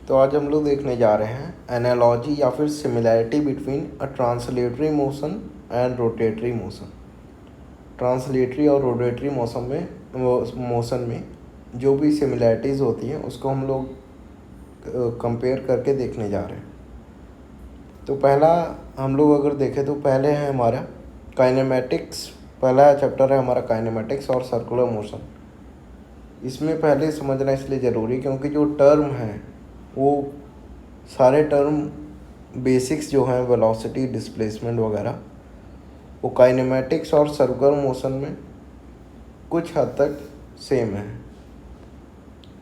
तो आज हम लोग देखने जा रहे हैं एनालॉजी या फिर similarity between a translatory motion and rotatory motion. Translatory और रोटेटरी मोशन में जो भी सिमिलैरिटीज़ होती हैं उसको हम लोग कंपेयर करके देखने जा रहे हैं। तो पहला हम लोग अगर देखें तो पहले है हमारा काइनेमेटिक्स। पहला चैप्टर है हमारा काइनेमेटिक्स और सर्कुलर मोशन। इसमें पहले समझना इसलिए ज़रूरी क्योंकि जो टर्म है वो सारे टर्म बेसिक्स जो हैं वेलोसिटी, डिस्प्लेसमेंट वगैरह, वो काइनेमेटिक्स और सर्कुलर मोशन में कुछ हद तक सेम है।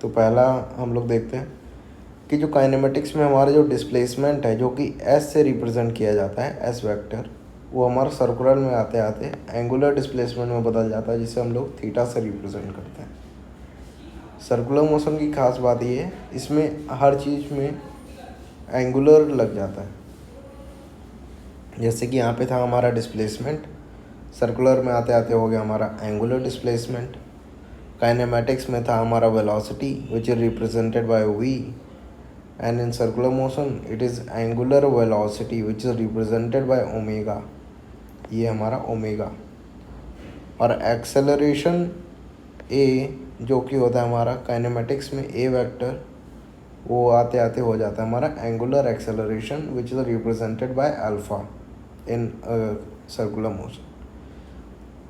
तो पहला हम लोग देखते हैं कि जो काइनेमेटिक्स में हमारा जो डिस्प्लेसमेंट है जो कि एस से रिप्रेजेंट किया जाता है, एस वेक्टर, वो हमारा सर्कुलर में आते आते एंगुलर डिस्प्लेसमेंट में बदल जाता है जिसे हम लोग थीटा से रिप्रेजेंट करते हैं। सर्कुलर मोशन की खास बात ये है, इसमें हर चीज़ में एंगुलर लग जाता है। जैसे कि यहाँ पे था हमारा डिस्प्लेसमेंट, सर्कुलर में आते आते हो गया हमारा एंगुलर डिस्प्लेसमेंट। काइनेमेटिक्स में था हमारा velocity which is represented by V, and in circular motion it is angular velocity which is represented by omega. ये हमारा ओमेगा। और एक्सेलरेशन ए जो कि होता है हमारा काइनेमेटिक्स में ए वेक्टर, वो आते आते हो जाता है हमारा angular acceleration which is represented bye alpha in circular motion.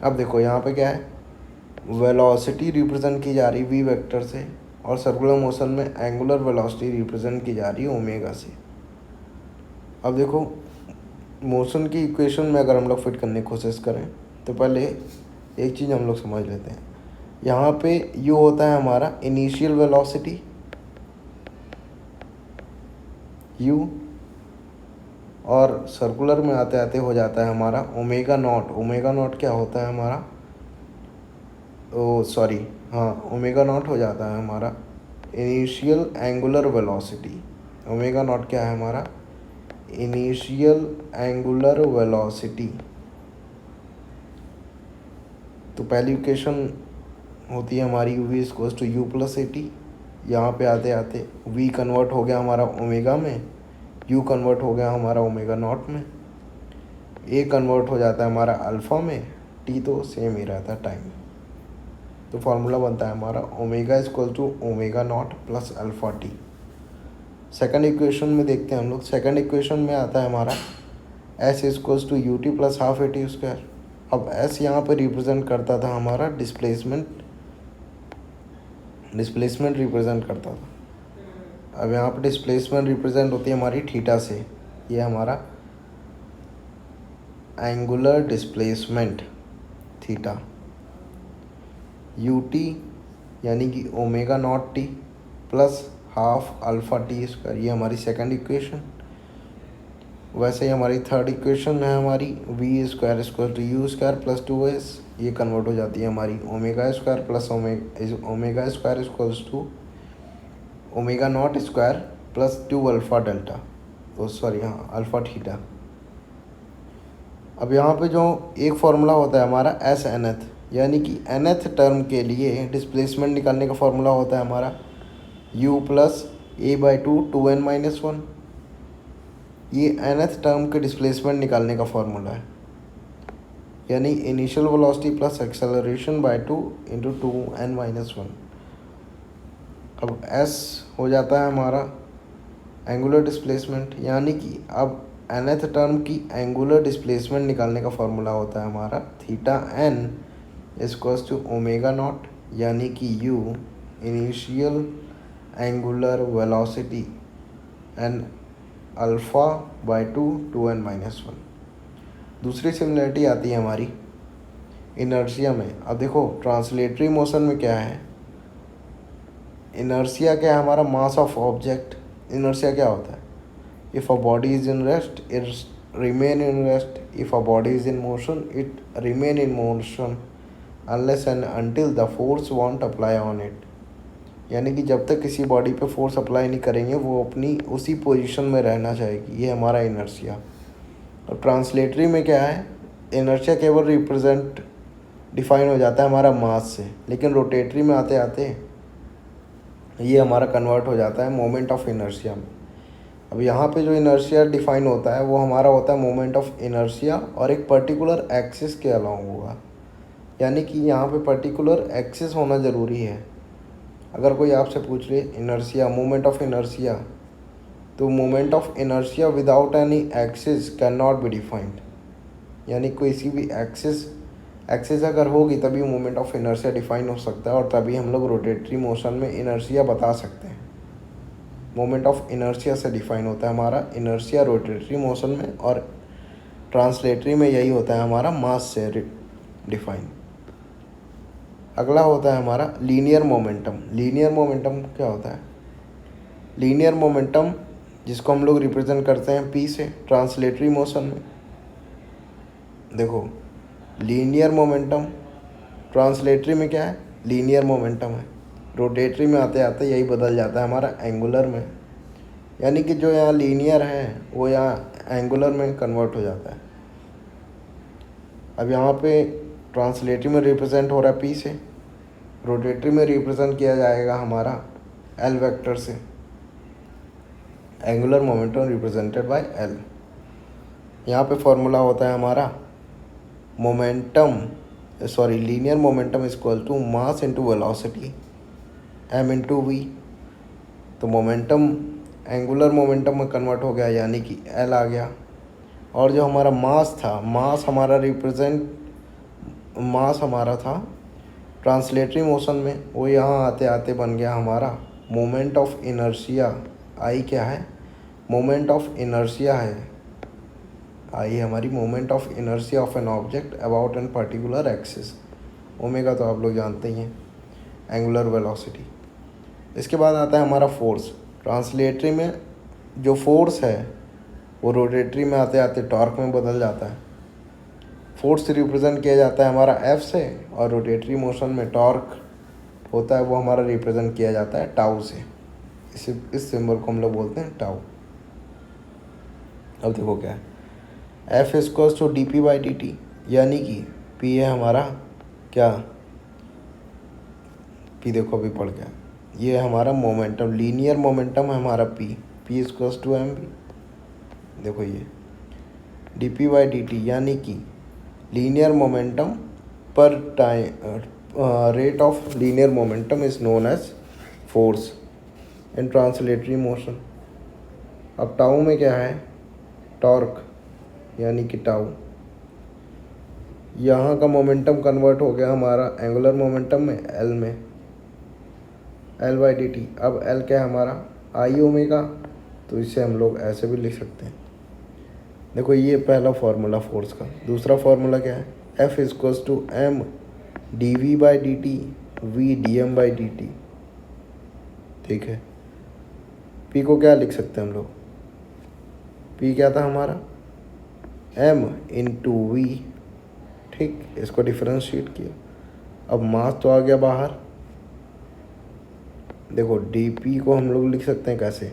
अब देखो यहाँ पे क्या है, वेलोसिटी रिप्रेजेंट की जा रही वी वेक्टर से, और सर्कुलर मोशन में एंगुलर वेलोसिटी रिप्रेजेंट की जा रही है ओमेगा से। अब देखो मोशन की इक्वेशन में अगर हम लोग फिट करने की कोशिश करें तो पहले एक चीज़ हम लोग समझ लेते हैं। यहाँ पे यू होता है हमारा इनिशियल वेलोसिटी यू, और सर्कुलर में आते आते हो जाता है हमारा ओमेगा नॉट। ओमेगा नॉट क्या होता है हमारा, ओमेगा नॉट हो जाता है हमारा initial angular velocity. Omega naught क्या है हमारा, इनिशियल एंगुलर वेलोसिटी। तो पहली इक्वेशन होती है हमारी v equals to U plus A T. यहाँ पे आते आते v कन्वर्ट हो गया हमारा ओमेगा में, u कन्वर्ट हो गया हमारा ओमेगा नॉट में, a कन्वर्ट हो जाता है हमारा अल्फ़ा में, t तो सेम ही रहता है टाइम। तो फार्मूला बनता है हमारा omega equal to omega not plus alpha T. Second equation में देखते हैं हम लोग। सेकंड इक्वेशन में आता है हमारा s equals to U T plus half A T square. अब s यहाँ पर रिप्रेजेंट करता था हमारा डिस्प्लेसमेंट रिप्रेजेंट करता था। अब यहाँ पर डिस्प्लेसमेंट रिप्रेजेंट होती है हमारी थीटा से। ये हमारा angular displacement theta, U T यानी कि omega naught T plus half alpha T square. ये हमारी सेकंड इक्वेशन। वैसे ही हमारी थर्ड इक्वेशन है हमारी V square equal to U square plus 2s। ये कन्वर्ट हो जाती है हमारी omega square plus omega square equals to omega not square plus 2 alpha delta, alpha theta. अब यहाँ पे जो एक फार्मूला होता है हमारा एस एनथ, यानी कि nth टर्म के लिए डिस्प्लेसमेंट निकालने का फार्मूला होता है हमारा u plus A by two N minus one. ये nth टर्म के डिस्प्लेसमेंट निकालने का फार्मूला है, यानी initial velocity plus acceleration by 2 into 2n minus one. अब s हो जाता है हमारा एंगुलर डिस्प्लेसमेंट, यानी कि अब nth टर्म की एंगुलर डिस्प्लेसमेंट निकालने का फार्मूला होता है हमारा theta n equals to omega not, यानी कि u initial angular velocity and alpha by 2n minus one. दूसरी सिमिलरिटी आती है हमारी इनर्शिया में। अब देखो ट्रांसलेटरी मोशन में क्या है, इनर्शिया क्या है हमारा, मास ऑफ ऑब्जेक्ट। इनर्शिया क्या होता है, if a body is in rest it remain in rest, if a body is in motion it remain in motion unless and until the force want apply on it. यानी कि जब तक किसी body पे force apply नहीं करेंगे वो अपनी उसी पोजीशन में रहना चाहेगी। ये हमारा इनर्शिया। और ट्रांसलेटरी में क्या है, इनर्शिया केवल डिफाइन हो जाता है हमारा मास से, लेकिन रोटेटरी में आते आते ये हमारा कन्वर्ट हो जाता है मोमेंट ऑफ इनर्शिया में। अब यहाँ पे जो इनर्शिया डिफाइन होता है वो हमारा होता है मोमेंट ऑफ इनर्शिया और एक पर्टिकुलर एक्सिस के अलाउंग होगा, यानी कि यहाँ पे पर्टिकुलर एक्सिस होना ज़रूरी है। अगर कोई आपसे पूछ ले इनर्शिया, मोमेंट ऑफ इनर्शिया, तो moment of inertia without any axis can not be defined, यानी किसी भी एक्सिस अगर होगी तभी मोमेंट ऑफ इनर्शिया डिफाइन हो सकता है और तभी हम लोग रोटेटरी मोशन में इनर्शिया बता सकते हैं। मोमेंट ऑफ इनर्शिया से डिफाइन होता है हमारा इनर्शिया रोटेटरी मोशन में, और ट्रांसलेटरी में यही होता है हमारा मास से डिफाइन। अगला होता है हमारा लीनियर मोमेंटम। लीनियर मोमेंटम क्या होता है? लीनियर मोमेंटम जिसको हम लोग रिप्रेजेंट करते हैं पी से ट्रांसलेटरी मोशन में। देखो लीनियर मोमेंटम ट्रांसलेटरी में क्या है? लीनियर मोमेंटम है। रोटेटरी में आते आते यही बदल जाता है हमारा एंगुलर में, यानी कि जो यहाँ लीनियर है वो यहाँ एंगुलर में कन्वर्ट हो जाता है। अब यहाँ पे ट्रांसलेटरी में रिप्रेजेंट हो रहा है पी से, रोटेटरी में रिप्रेजेंट किया जाएगा हमारा एल वेक्टर से। Angular momentum represented by L. यहाँ पे फॉर्मूला होता है हमारा linear momentum is equal to mass into velocity m into V. तो मोमेंटम एंगुलर मोमेंटम में कन्वर्ट हो गया, यानी कि l आ गया। और जो हमारा मास था, मास हमारा था ट्रांसलेटरी मोशन में, वो यहाँ आते आते बन गया हमारा मोमेंट ऑफ इनर्शिया। आई क्या है? मोमेंट ऑफ इनर्शिया है। आई हमारी moment of inertia of an object about an particular axis. Omega तो आप लोग जानते ही हैं, एंगुलर वेलोसिटी। इसके बाद आता है हमारा फोर्स। ट्रांसलेटरी में जो फोर्स है वो रोटेटरी में आते आते टॉर्क में बदल जाता है। फोर्स रिप्रेजेंट किया जाता है हमारा एफ से, और रोटेटरी मोशन में टॉर्क होता है वो हमारा रिप्रेजेंट किया जाता है टाउ से। इस सिंबल को हम लोग बोलते हैं टाउ। अब देखो क्या है, F equals to D P by D T, यानी कि पी है हमारा क्या? पी देखो अभी पढ़ गया, ये हमारा मोमेंटम, लीनियर मोमेंटम है हमारा P equals to M B. देखो ये D P by D T, यानी कि linear momentum per time, rate of linear momentum is known as force in translatory motion. अब टाउ में क्या है? टॉर्क, यानी कि टाउ। यहाँ का मोमेंटम कन्वर्ट हो गया हमारा एंगुलर मोमेंटम में, एल में, एल बाई डी टी। अब एल क्या है हमारा? आई ओमेगा। तो इसे हम लोग ऐसे भी लिख सकते हैं। देखो ये पहला फार्मूला फोर्स का। दूसरा फार्मूला क्या है? F equals to M D V by D T V D M by D T. ठीक है, पी को क्या लिख सकते हैं हम लोग? पी क्या था हमारा? M into V. ठीक, इसको डिफरेंशिएट किया। अब मास तो आ गया बाहर। देखो डी पी को हम लोग लिख सकते हैं कैसे?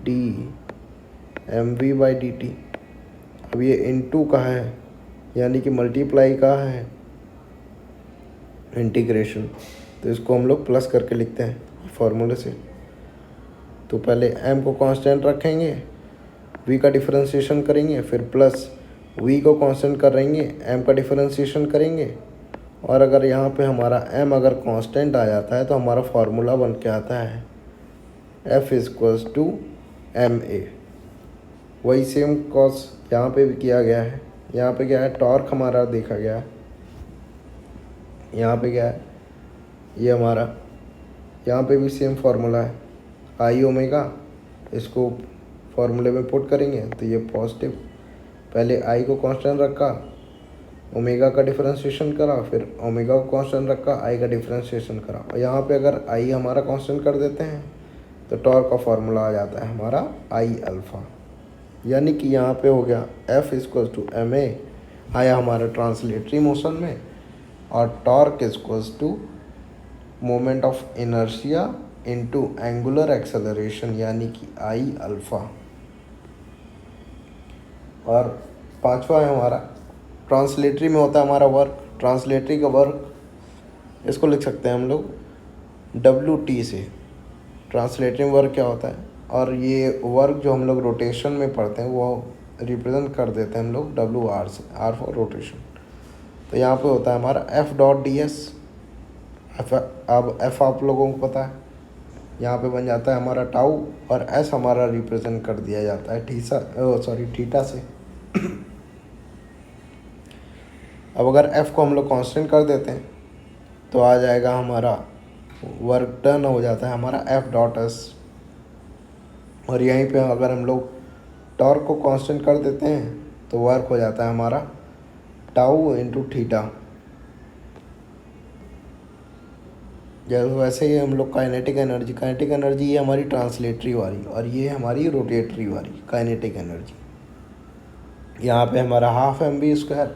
D M V by D T. अब ये इनटू का है, यानी कि मल्टीप्लाई का है, इंटीग्रेशन, तो इसको हम लोग प्लस करके लिखते हैं फॉर्मूले से। तो पहले एम को कांस्टेंट रखेंगे, वी का डिफरेंशिएशन करेंगे, फिर प्लस वी को कांस्टेंट करेंगे, एम का डिफरेंशिएशन करेंगे। और अगर यहाँ पे हमारा एम अगर कांस्टेंट आ जाता है तो हमारा फार्मूला बन के आता है F equals to M A. वही सेम कॉस यहाँ पे भी किया गया है। यहाँ पे क्या है? टॉर्क हमारा देखा गया है। यहाँ पे क्या है? ये हमारा, यहाँ पे भी सेम फार्मूला है, आई ओमेगा। इसको फार्मूले में पुट करेंगे तो ये पॉजिटिव, पहले आई को कांस्टेंट रखा, ओमेगा का डिफरेंशिएशन करा, फिर ओमेगा को कांस्टेंट रखा, आई का डिफरेंशिएशन करा। और यहाँ पे अगर आई हमारा कांस्टेंट कर देते हैं तो टॉर्क का फार्मूला आ जाता है हमारा आई अल्फ़ा। यानी कि यहाँ पे हो गया F equals to M A आया हमारा ट्रांसलेटरी मोशन में, और torque equals to moment of inertia into angular acceleration, यानी कि आई अल्फ़ा। और पांचवा है हमारा ट्रांसलेटरी में होता है हमारा वर्क। ट्रांसलेटरी का वर्क इसको लिख सकते हैं हम लोग WT से। ट्रांसलेटरी वर्क क्या होता है, और ये वर्क जो हम लोग रोटेशन में पढ़ते हैं वो रिप्रेजेंट कर देते हैं हम लोग WR से, R फॉर रोटेशन। तो यहाँ पे होता है हमारा F.ds। अब F आप लोगों को पता है, यहाँ पे बन जाता है हमारा टाउ, और S हमारा रिप्रेजेंट कर दिया जाता है थीटा से। अब अगर F को हम लोग कांस्टेंट कर देते हैं तो आ जाएगा हमारा वर्क डन हो जाता है हमारा F.s। और यहीं पे अगर हम लोग टॉर्क को कांस्टेंट कर देते हैं तो वर्क हो जाता है हमारा टाउ इंटू थीटा। जैसे वैसे ही हम लोग काइनेटिक एनर्जी ये हमारी ट्रांसलेटरी वाली, और ये हमारी रोटेटरी वाली काइनेटिक एनर्जी। यहाँ पे हमारा हाफ mv²,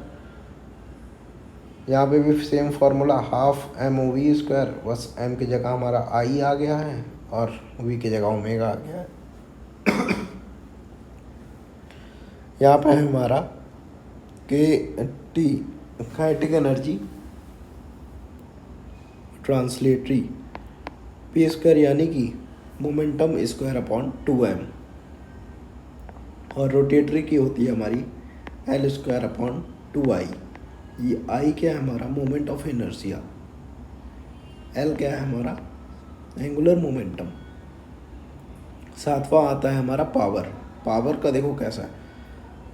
यहाँ पे भी सेम फार्मूला हाफ mov², बस m की जगह हमारा I आ गया है और v की जगह ओमेगा आ गया है। यहाँ पे हमारा KT kinetic energy translatory p² यानी कि मोमेंटम स्क्वायर अपॉन 2m, और रोटेटरी की होती है हमारी L² अपॉन 2I। ये I क्या है हमारा मोमेंट ऑफ इनर्शिया, L क्या है हमारा एंगुलर मोमेंटम। सातवां आता है हमारा पावर का देखो कैसा है।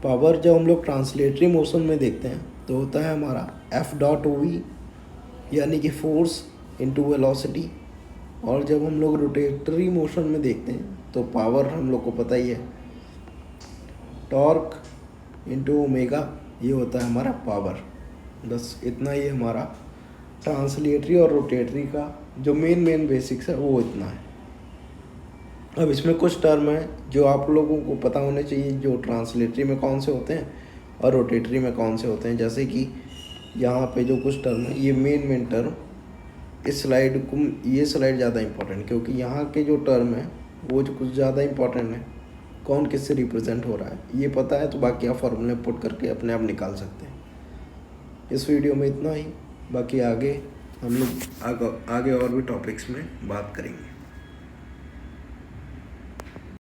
पावर जब हम लोग ट्रांसलेटरी मोशन में देखते हैं तो होता है हमारा F.OV यानी कि फोर्स इंटू वेलोसिटी, और जब हम लोग रोटेटरी मोशन में देखते हैं तो पावर हम लोग को पता ही है टॉर्क इंटू ओमेगा, ये होता है हमारा पावर। बस इतना ही हमारा ट्रांसलेटरी और रोटेटरी का जो मेन बेसिक्स है वो इतना है। अब इसमें कुछ टर्म है जो आप लोगों को पता होने चाहिए, जो ट्रांसलेटरी में कौन से होते हैं और रोटेटरी में कौन से होते हैं। जैसे कि यहाँ पे जो कुछ टर्म है, ये मेन टर्म इस स्लाइड को, ये स्लाइड ज़्यादा इंपॉर्टेंट, क्योंकि यहाँ के जो टर्म है वो जो कुछ ज़्यादा इंपॉर्टेंट है, कौन किससे रिप्रेजेंट हो रहा है ये पता है तो बाकी आप फॉर्मूले पुट करके अपने आप निकाल सकते हैं। इस वीडियो में इतना ही, बाकी आगे हम लोग आगे और भी टॉपिक्स में बात करेंगे।